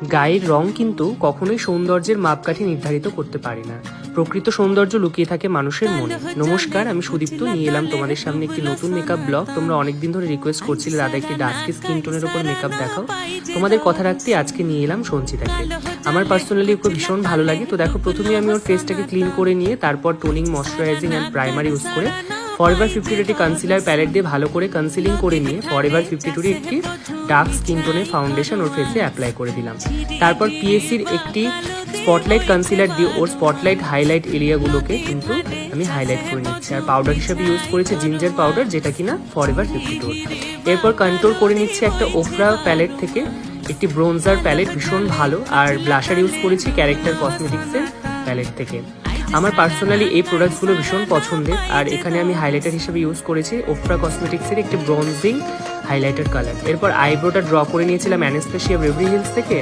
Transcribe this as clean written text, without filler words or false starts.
গায়ের রং কিন্তু কখনোই সৌন্দর্যের মাপকাঠি নির্ধারিত করতে পারে না। প্রকৃত সৌন্দর্য লুকিয়ে থাকে মানুষের মনে। নমস্কার, আমি সুদীপ্ত নিয়ে এলাম তোমাদের সামনে একটি নতুন মেকআপ ব্লগ। তোমরা অনেকদিন ধরে রিকোয়েস্ট করছিলে দাদা একটি ডাস্কি স্কিন টোনের উপর মেকআপ দেখাও। তোমাদের কথা রাখতে আজকে নিয়ে এলাম সঞ্চিতাকে। আমার পার্সোনালি ওকে ভীষণ ভালো লাগে। তো দেখো, প্রথমে আমি ওর ফেসটাকে ক্লিন করে নিয়ে তারপর toning, moisturising and primer use করে ফরএভার 52 কনসিলার প্যালেট দিয়ে ভালো করে কনসিলিং করে নিয়ে ফরএভার 52 একটি ডার্ক স্কিন টোনের ফাউন্ডেশন ওর ফেসে অ্যাপ্লাই করে দিলাম। তারপর পিএসসির একটি স্পটলাইট কনসিলার দিয়ে ওর স্পটলাইট হাইলাইট এরিয়াগুলোকে কিন্তু আমি হাইলাইট করে নিচ্ছি। আর পাউডার হিসেবে ইউজ করেছি জিঞ্জার পাউডার, যেটা কিনা ফরএভার 52। এরপর কন্ট্রোল করে নিচ্ছি একটা ওফরা প্যালেট থেকে একটি ব্রোঞ্জার প্যালেট, ভীষণ ভালো। আর ব্লাশার ইউজ করেছি ক্যারেক্টার কসমেটিক্সের প্যালেট থেকে। আমার পার্সোনালি এই প্রোডাক্টসগুলো ভীষণ পছন্দের। আর এখানে আমি হাইলাইটার হিসেবে ইউজ করেছি ওফরা কসমেটিক্সের একটি ব্রোঞ্জিং হাইলাইটার কালার। এরপর আইব্রোটা ড্র করে নিয়েছিলাম অ্যানাস্টেসিয়া বেভারলি হিলস থেকে।